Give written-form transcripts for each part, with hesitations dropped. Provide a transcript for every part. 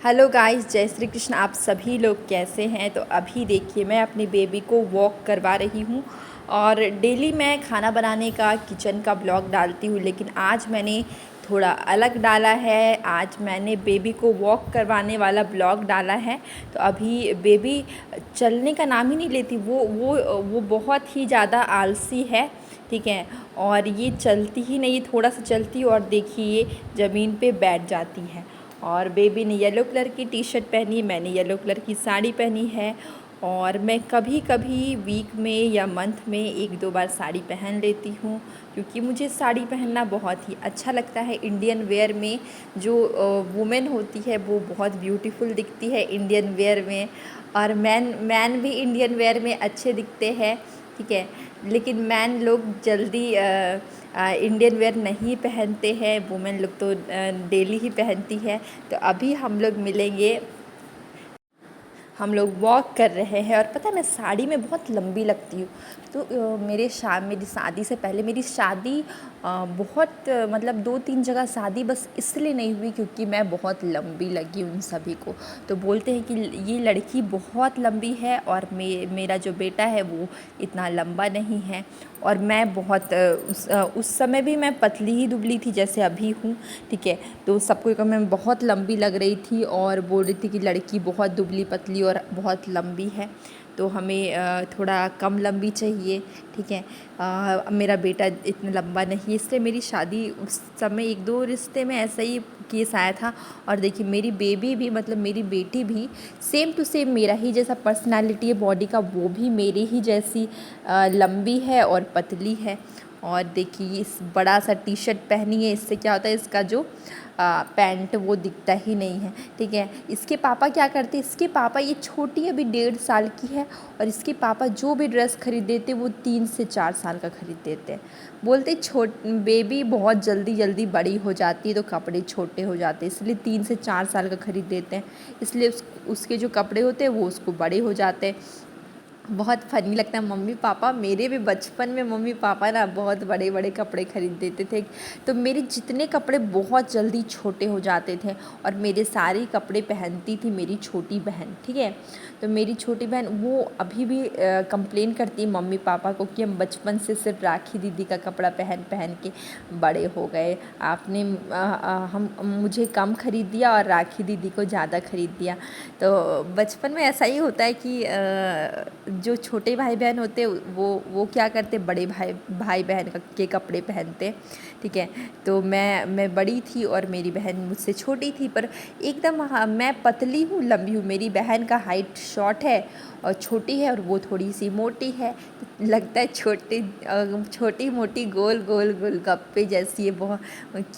Hello guys, जय श्री कृष्ण। आप सभी लोग कैसे हैं? तो अभी देखिए मैं अपनी बेबी को वॉक करवा रही हूँ और डेली मैं खाना बनाने का किचन का ब्लॉग डालती हूँ, लेकिन आज मैंने थोड़ा अलग डाला है। आज मैंने बेबी को वॉक करवाने वाला ब्लॉग डाला है। तो अभी बेबी चलने का नाम ही नहीं लेती। वो बहुत ही ज़्यादा आलसी है, ठीक है। और ये चलती ही नहीं, थोड़ा सा चलती और देखिए ये ज़मीन पे बैठ जाती है। और बेबी ने येलो कलर की टी शर्ट पहनी, मैंने येलो कलर की साड़ी पहनी है। और मैं कभी कभी वीक में या मंथ में एक दो बार साड़ी पहन लेती हूँ, क्योंकि मुझे साड़ी पहनना बहुत ही अच्छा लगता है। इंडियन वेयर में जो वुमेन होती है वो बहुत ब्यूटीफुल दिखती है इंडियन वेयर में। और मैन भी इंडियन वेयर में अच्छे दिखते हैं, ठीक है। लेकिन मैन लोग जल्दी इंडियन वेयर नहीं पहनते हैं, वुमेन लोग तो डेली ही पहनती है। तो अभी हम लोग मिलेंगे, हम लोग वॉक कर रहे हैं। और पता है मैं साड़ी में बहुत लंबी लगती हूँ। तो मेरी शादी से पहले मेरी शादी बहुत मतलब 2-3 जगह शादी बस इसलिए नहीं हुई क्योंकि मैं बहुत लंबी लगी उन सभी को। तो बोलते हैं कि ये लड़की बहुत लंबी है और मेरा जो बेटा है वो इतना लंबा नहीं है। और मैं बहुत उस समय भी मैं पतली ही दुबली थी जैसे अभी हूँ, ठीक है। तो सबको कहा मैं बहुत लंबी लग रही थी और बोल रही थी कि लड़की बहुत दुबली पतली और बहुत लंबी है, तो हमें थोड़ा कम लंबी चाहिए, ठीक है। मेरा बेटा इतना लंबा नहीं, इसलिए मेरी शादी उस समय एक दो रिश्ते में ऐसा ही केस आया था। और देखिए मेरी बेबी भी, मतलब मेरी बेटी भी सेम टू सेम मेरा ही जैसा पर्सनालिटी है बॉडी का, वो भी मेरी ही जैसी लंबी है और पतली है। और देखिए इस बड़ा सा टी शर्ट पहनी है, इससे क्या होता है इसका जो पैंट वो दिखता ही नहीं है, ठीक है। इसके पापा क्या करते हैं, इसके पापा, ये छोटी अभी 1.5 साल की है और इसके पापा जो भी ड्रेस खरीद देते वो 3 से 4 साल का खरीद देते हैं। बोलते बेबी बहुत जल्दी जल्दी बड़ी हो जाती है तो कपड़े छोटे हो जाते हैं, इसलिए 3 से 4 साल का खरीद देते हैं। इसलिए उसके जो कपड़े होते हैं वो उसको बड़े हो जाते हैं। बहुत फ़नी लगता है। मम्मी पापा मेरे भी बचपन में मम्मी पापा ना बहुत बड़े बड़े कपड़े खरीद देते थे, तो मेरे जितने कपड़े बहुत जल्दी छोटे हो जाते थे और मेरे सारे कपड़े पहनती थी मेरी छोटी बहन, ठीक है। तो मेरी छोटी बहन वो अभी भी कंप्लेन करती है मम्मी पापा को कि हम बचपन से सिर्फ राखी दीदी का कपड़ा पहन पहन के बड़े हो गए, आपने हम मुझे कम खरीद दिया और राखी दीदी को ज़्यादा खरीद दिया। तो बचपन में ऐसा ही होता है कि जो छोटे भाई बहन होते वो क्या करते, बड़े भाई बहन के कपड़े पहनते, ठीक है। तो मैं बड़ी थी और मेरी बहन मुझसे छोटी थी, पर एकदम हाँ, मैं पतली हूँ लंबी हूँ, मेरी बहन का हाइट शॉर्ट है और छोटी है और वो थोड़ी सी मोटी है। तो लगता है छोटी मोटी गोल गोल गोलगप्पे जैसी है, बहुत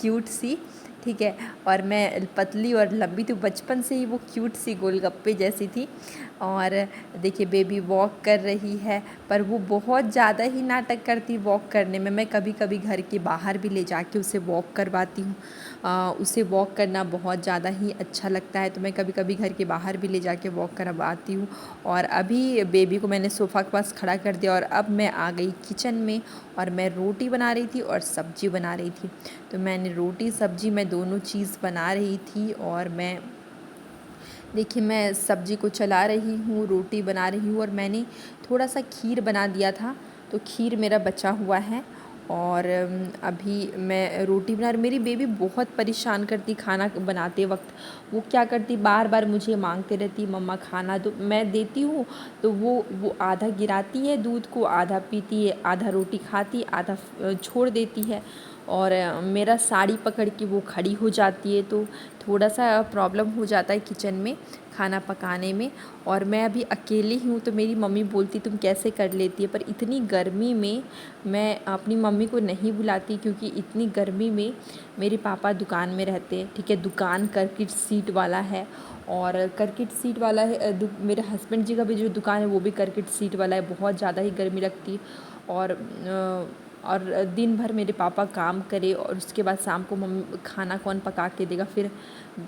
क्यूट सी, ठीक है। और मैं पतली और लंबी थी, बचपन से ही वो क्यूट सी गोलगप्पे जैसी थी। और देखिए बेबी वॉक कर रही है, पर वो बहुत ज़्यादा ही नाटक करती वॉक करने में। मैं कभी कभी घर के बाहर भी ले जाके उसे वॉक करवाती हूँ। उसे वॉक करना बहुत ज़्यादा ही अच्छा लगता है, तो मैं कभी कभी घर के बाहर भी ले जाके वॉक करवाती हूँ। और अभी बेबी को मैंने सोफ़ा के पास खड़ा कर दिया और अब मैं आ गई किचन में और मैं रोटी बना रही थी और सब्ज़ी बना रही थी। तो मैंने रोटी सब्ज़ी मैं दोनों चीज़ बना रही थी। और मैं देखिए मैं सब्ज़ी को चला रही हूँ, रोटी बना रही हूँ और मैंने थोड़ा सा खीर बना दिया था, तो खीर मेरा बचा हुआ है। और अभी मैं रोटी बना रही। मेरी बेबी बहुत परेशान करती खाना बनाते वक्त। वो क्या करती, बार बार मुझे मांगते रहती मम्मा खाना दो, मैं देती हूँ तो वो आधा गिराती है दूध को, आधा पीती है, आधा रोटी खाती, आधा छोड़ देती है। और मेरा साड़ी पकड़ के वो खड़ी हो जाती है, तो थोड़ा सा प्रॉब्लम हो जाता है किचन में खाना पकाने में। और मैं अभी अकेली हूँ तो मेरी मम्मी बोलती तुम कैसे कर लेती है, पर इतनी गर्मी में मैं अपनी मम्मी को नहीं बुलाती, क्योंकि इतनी गर्मी में मेरे पापा दुकान में रहते हैं, ठीक है। दुकान करकट सीट वाला है और करकट सीट वाला है। मेरे हस्बैंड जी का भी जो दुकान है वो भी करकट सीट वाला है, बहुत ज़्यादा ही गर्मी लगती है। और दिन भर मेरे पापा काम करे और उसके बाद शाम को मम्मी खाना कौन पका के देगा, फिर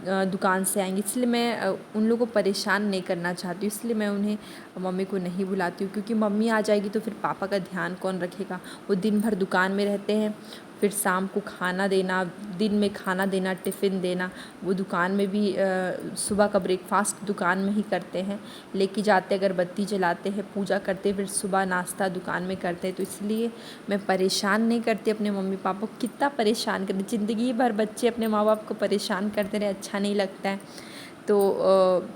दुकान से आएंगे, इसलिए मैं उन लोगों को परेशान नहीं करना चाहती हूँ, इसलिए मैं उन्हें मम्मी को नहीं बुलाती हूँ। क्योंकि मम्मी आ जाएगी तो फिर पापा का ध्यान कौन रखेगा। वो दिन भर दुकान में रहते हैं, फिर शाम को खाना देना, दिन में खाना देना, टिफ़िन देना। वो दुकान में भी सुबह का ब्रेकफास्ट दुकान में ही करते हैं, लेके जाते अगरबत्ती जलाते हैं, पूजा करते, फिर सुबह नाश्ता दुकान में करते हैं। तो इसलिए मैं परेशान नहीं करती अपने मम्मी पापा को। कितना परेशान करें, ज़िंदगी भर बच्चे अपने माँ बाप को परेशान करते रहे, अच्छा नहीं लगता है। तो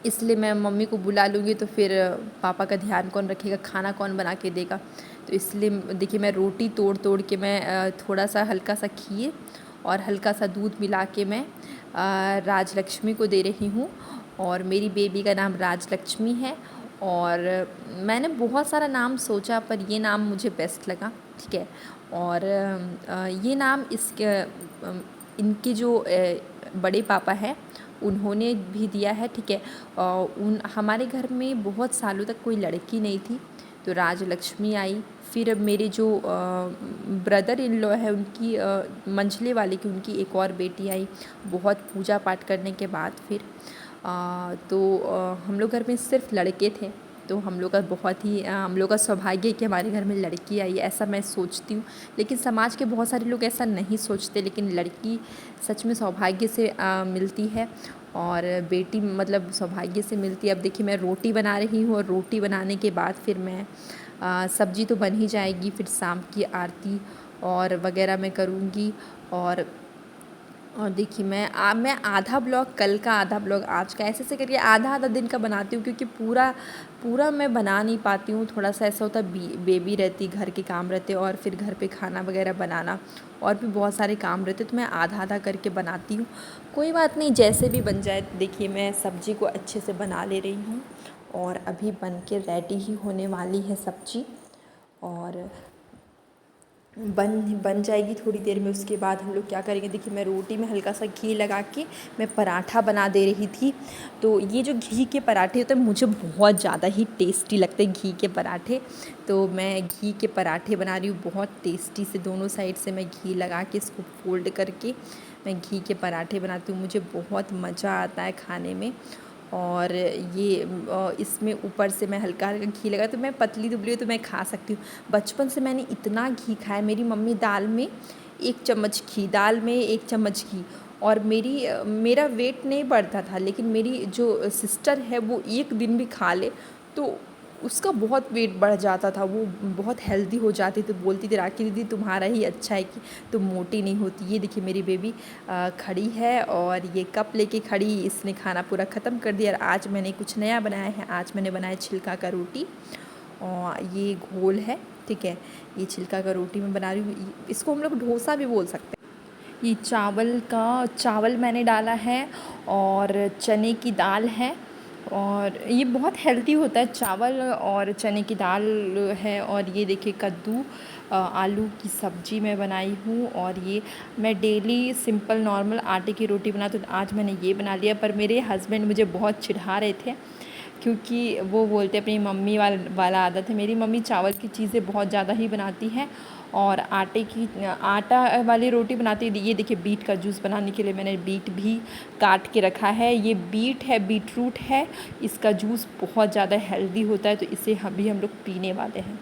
इसलिए मैं मम्मी को बुला लूँगी तो फिर पापा का ध्यान कौन रखेगा, खाना कौन बना के देगा। तो इसलिए देखिए मैं रोटी तोड़ तोड़ के मैं थोड़ा सा हल्का सा खीर और हल्का सा दूध मिला के मैं राजलक्ष्मी को दे रही हूँ। और मेरी बेबी का नाम राजलक्ष्मी है। और मैंने बहुत सारा नाम सोचा पर ये नाम मुझे बेस्ट लगा, ठीक है। और ये नाम इनके जो बड़े पापा हैं उन्होंने भी दिया है, ठीक है। हमारे घर में बहुत सालों तक कोई लड़की नहीं थी, तो राजलक्ष्मी आई। फिर मेरे जो ब्रदर इन लॉ है उनकी मंझले वाले की उनकी एक और बेटी आई। बहुत पूजा पाठ करने के बाद फिर हम लोग घर में सिर्फ लड़के थे, तो हम लोग का सौभाग्य है कि हमारे घर में लड़की आई, ऐसा मैं सोचती हूँ। लेकिन समाज के बहुत सारे लोग ऐसा नहीं सोचते, लेकिन लड़की सच में सौभाग्य से मिलती है और बेटी मतलब सौभाग्य से मिलती है। अब देखिए मैं रोटी बना रही हूँ और रोटी बनाने के बाद फिर मैं सब्जी तो बन ही जाएगी, फिर शाम की आरती और वगैरह मैं करूँगी। और देखिए मैं आधा ब्लॉग कल का, आधा ब्लॉग आज का, ऐसे करके आधा आधा दिन का बनाती हूँ। क्योंकि पूरा मैं बना नहीं पाती हूँ। थोड़ा सा ऐसा होता है, बेबी रहती, घर के काम रहते और फिर घर पे खाना वगैरह बनाना और भी बहुत सारे काम रहते, तो मैं आधा आधा करके बनाती हूँ। कोई बात नहीं, जैसे भी बन जाए। देखिए मैं सब्ज़ी को अच्छे से बना ले रही हूँ और अभी बन के रेडी ही होने वाली है सब्ज़ी और बन जाएगी थोड़ी देर में। उसके बाद हम लोग क्या करेंगे, देखिए मैं रोटी में हल्का सा घी लगा के मैं पराठा बना दे रही थी। तो ये जो घी के पराठे होते हैं मुझे बहुत ज़्यादा ही टेस्टी लगते हैं, घी के पराठे। तो मैं घी के पराठे बना रही हूँ बहुत टेस्टी से, दोनों साइड से मैं घी लगा के इसको फोल्ड करके मैं घी के पराठे बनाती हूँ। मुझे बहुत मज़ा आता है खाने में। और ये इसमें ऊपर से मैं हल्का हल्का घी लगा, तो मैं पतली दुबली हूँ तो मैं खा सकती हूँ। बचपन से मैंने इतना घी खाया, मेरी मम्मी दाल में 1 चम्मच घी, दाल में 1 चम्मच घी। और मेरा वेट नहीं बढ़ता था, लेकिन मेरी जो सिस्टर है वो एक दिन भी खा ले तो उसका बहुत वेट बढ़ जाता था, वो बहुत हेल्दी हो जाती थी। बोलती थी राखी दीदी तुम्हारा ही अच्छा है कि तुम मोटी नहीं होती। ये देखिए मेरी बेबी खड़ी है और ये कप लेके खड़ी, इसने खाना पूरा ख़त्म कर दिया। और आज मैंने कुछ नया बनाया है, आज मैंने बनाया छिलका का रोटी और ये घोल है, ठीक है। ये छिलका का रोटी मैं बना रही हूँ, इसको हम लोग डोसा भी बोल सकते हैं। ये चावल मैंने डाला है और चने की दाल है और ये बहुत हेल्दी होता है, चावल और चने की दाल है। और ये देखिए कद्दू आलू की सब्ज़ी मैं बनाई हूँ। और ये मैं डेली सिंपल नॉर्मल आटे की रोटी बनाती हूँ, आज मैंने ये बना लिया। पर मेरे हस्बैंड मुझे बहुत चिढ़ा रहे थे क्योंकि वो बोलते अपनी मम्मी वाला आदत है। मेरी मम्मी चावल की चीज़ें बहुत ज़्यादा ही बनाती है और आटा वाली रोटी बनाती है। ये देखिए बीट का जूस बनाने के लिए मैंने बीट भी काट के रखा है। ये बीटरूट है, इसका जूस बहुत ज़्यादा हेल्दी होता है, तो इसे हम लोग पीने वाले हैं।